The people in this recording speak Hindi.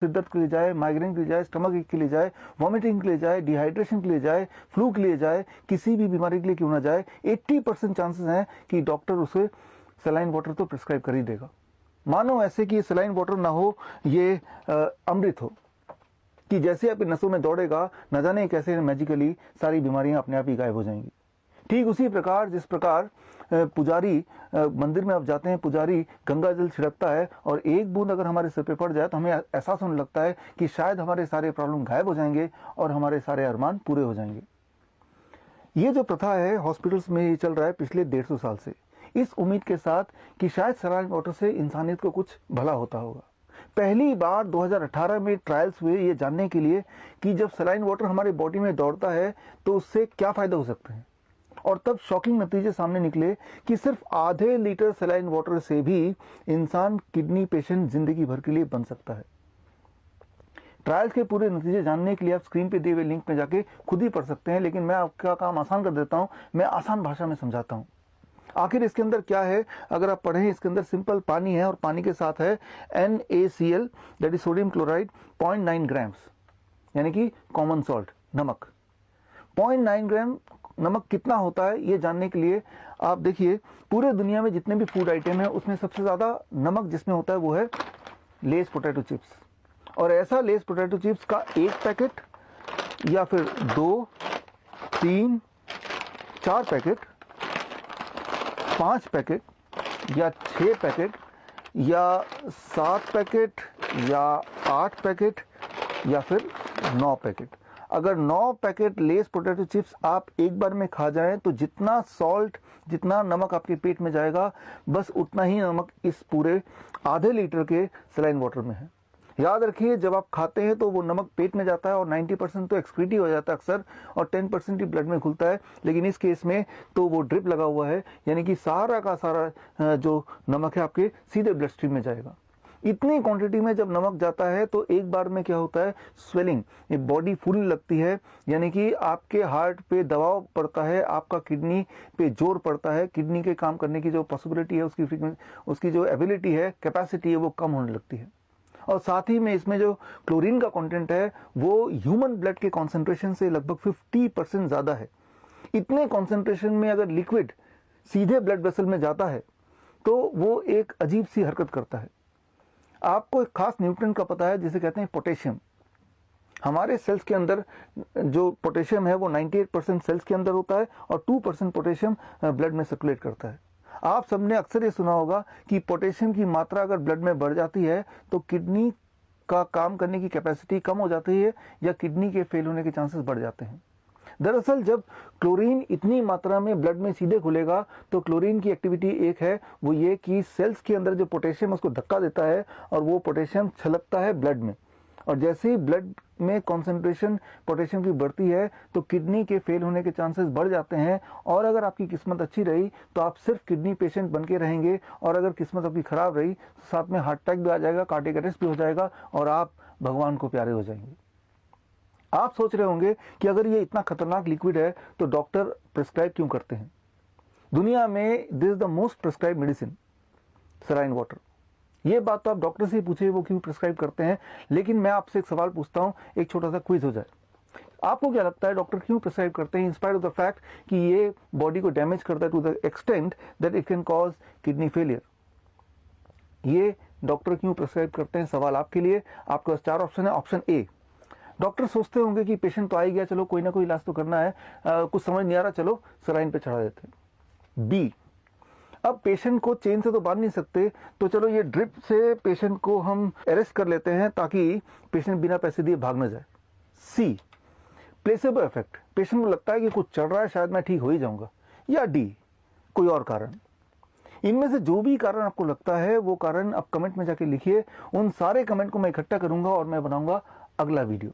सिर दर्द के लिए जाए, माइग्रेन के लिए जाए, स्टमक एक के लिए जाए, वॉमिटिंग के लिए जाए, डिहाइड्रेशन के लिए जाए, फ्लू के लिए जाए, किसी भी बीमारी के लिए क्यों ना जाए, 80% चांसेस हैं कि डॉक्टर उसे सलाइन वाटर तो प्रिस्क्राइब कर ही देगा। मानो ऐसे कि सलाइन वाटर ना हो, ये अमृत हो, कि जैसे आपकी नसों में दौड़ेगा, न जाने कैसे मैजिकली सारी बीमारियां अपने आप ही गायब हो जाएंगी। ठीक उसी प्रकार जिस प्रकार पुजारी मंदिर में आप जाते हैं, पुजारी गंगा जल छिड़कता है और एक बूंद अगर हमारे सिर पे पड़ जाए तो हमें एहसास होने लगता है कि शायद हमारे सारे प्रॉब्लम गायब हो जाएंगे और हमारे सारे अरमान पूरे हो जाएंगे। ये जो प्रथा है हॉस्पिटल्स में ये चल रहा है पिछले 150 साल से, इस उम्मीद के साथ कि शायद सलाइन वाटर से इंसानियत को कुछ भला होता होगा। पहली बार 2018 में ट्रायल्स हुए ये जानने के लिए कि जब सलाइन वाटर हमारे बॉडी में दौड़ता है तो उससे क्या फायदा हो सकते हैं, और तब शॉकिंग नतीजे सामने निकले कि सिर्फ आधे लीटर सलाइन वाटर से भी इंसान किडनी पेशेंट जिंदगी भर के लिए बन सकता है। ट्रायल्स के पूरे नतीजे जानने के लिए आप स्क्रीन पे दिए हुए लिंक में जाके खुद ही पढ़ सकते हैं, लेकिन मैं आपका काम आसान कर देता हूं, मैं आसान भाषा में समझाता हूं। आखिर इसके अंदर क्या है अगर आप पढ़ें, इसके अंदर सिंपल पानी है और पानी के साथ है NaCl that is sodium chloride 0.9 grams, यानी कि कॉमन सॉल्ट, नमक। 0.9 ग्राम नमक कितना होता है ये जानने के लिए आप देखिए पूरे दुनिया में जितने भी फूड आइटम है उसमें सबसे ज्यादा नमक जिसमें होता है वो है लेस पोटैटो चिप्स। और ऐसा लेस पोटैटो चिप्स का 1 पैकेट या फिर 2, 3, 4 पैकेट, 5 पैकेट या 6 पैकेट या 7 पैकेट या 8 पैकेट या फिर 9 पैकेट, अगर 9 पैकेट लेस पोटैटो चिप्स आप एक बार में खा जाएं तो जितना सॉल्ट, जितना नमक आपके पेट में जाएगा बस उतना ही नमक इस पूरे आधे लीटर के सलाइन वाटर में है। याद रखिए जब आप खाते हैं तो वो नमक पेट में जाता है और 90% तो एक्सक्रीट ही हो जाता है अक्सर, और 10% ही ब्लड में घुलता है, लेकिन इस केस में तो वो ड्रिप लगा हुआ है, यानी कि सारा का सारा जो नमक है आपके सीधे ब्लड स्ट्रीम में जाएगा। इतनी क्वांटिटी में जब नमक जाता है तो एक बार में क्या होता है, स्वेलिंग, ये बॉडी फूलने लगती है, यानी कि आपके हार्ट पे दबाव पड़ता है, आपका किडनी पे जोर पड़ता है, किडनी के काम करने की जो पॉसिबिलिटी है, उसकी जो एबिलिटी है, कैपेसिटी है, वो कम होने लगती है। और साथ ही में इसमें जो क्लोरीन का कंटेंट है वो ह्यूमन ब्लड के कॉन्सेंट्रेशन से लगभग 50% ज्यादा है। इतने कॉन्सेंट्रेशन में अगर लिक्विड सीधे ब्लड वेसल में जाता है तो वो एक अजीब सी हरकत करता है। आपको एक खास न्यूट्रिएंट का पता है जिसे कहते हैं पोटेशियम। हमारे सेल्स के अंदर जो पोटेशियम है वो 98% सेल्स के अंदर होता है और 2% पोटेशियम ब्लड में सर्कुलेट करता है। आप सबने अक्सर ये सुना होगा कि पोटेशियम की मात्रा अगर ब्लड में बढ़ जाती है तो किडनी का काम करने की कैपेसिटी कम हो जाती है या किडनी के फेल होने के चांसेस बढ़ जाते हैं। दरअसल जब क्लोरीन इतनी मात्रा में ब्लड में सीधे घुलेगा तो क्लोरीन की एक्टिविटी एक है, वो ये कि सेल्स के अंदर जो पोटेशियम उसको धक्का देता है और वो पोटेशियम छलकता है ब्लड में, और जैसे ही ब्लड में कॉन्सेंट्रेशन पोटेशियम की बढ़ती है तो किडनी के फेल होने के चांसेस बढ़ जाते हैं। और अगर आपकी किस्मत अच्छी रही तो आप सिर्फ किडनी पेशेंट बन के रहेंगे, और अगर किस्मत आपकी खराब रही तो साथ में हार्ट अटैक भी आ जाएगा, कार्डियक अरेस्ट भी हो जाएगा और आप भगवान को प्यारे हो जाएंगे। आप सोच रहे होंगे कि अगर ये इतना खतरनाक लिक्विड है तो डॉक्टर प्रिस्क्राइब क्यों करते हैं। दुनिया में this is the most prescribe medicine, saline water. ये बात तो आप डॉक्टर से ही पूछिए वो क्यों प्रिस्क्राइब करते हैं, लेकिन मैं आपसे एक सवाल पूछता हूं, एक छोटा सा क्विज हो जाए। आपको क्या लगता है डॉक्टर क्यों प्रिस्क्राइब करते हैं, इंस्पायर्ड ऑफ द फैक्ट कि ये बॉडी को डैमेज करता है to the extent that it can cause kidney failure. ये डॉक्टर क्यों प्रिस्क्राइब करते हैं, सवाल आपके लिए। आपके पास 4 ऑप्शन है। ऑप्शन ए, डॉक्टर सोचते होंगे कि पेशेंट तो आ ही गया, चलो कोई ना कोई इलाज तो करना है, कुछ समझ नहीं आ रहा, चलो सलाइन पे चढ़ा देते हैं। बी, अब पेशेंट को चेन से तो बांध नहीं सकते तो चलो ये ड्रिप से पेशेंट को हम अरेस्ट कर लेते हैं ताकि पेशेंट बिना पैसे दिए भाग न जाए। सी, प्लेसेबो इफेक्ट, पेशेंट को लगता है कि कुछ चल रहा है, शायद मैं ठीक हो ही जाऊंगा। या डी, कोई और कारण। इनमें से जो भी कारण आपको लगता है वो कारण आप कमेंट में जाके लिखिए। उन सारे कमेंट को मैं इकट्ठा करूंगा और मैं बनाऊंगा अगला वीडियो।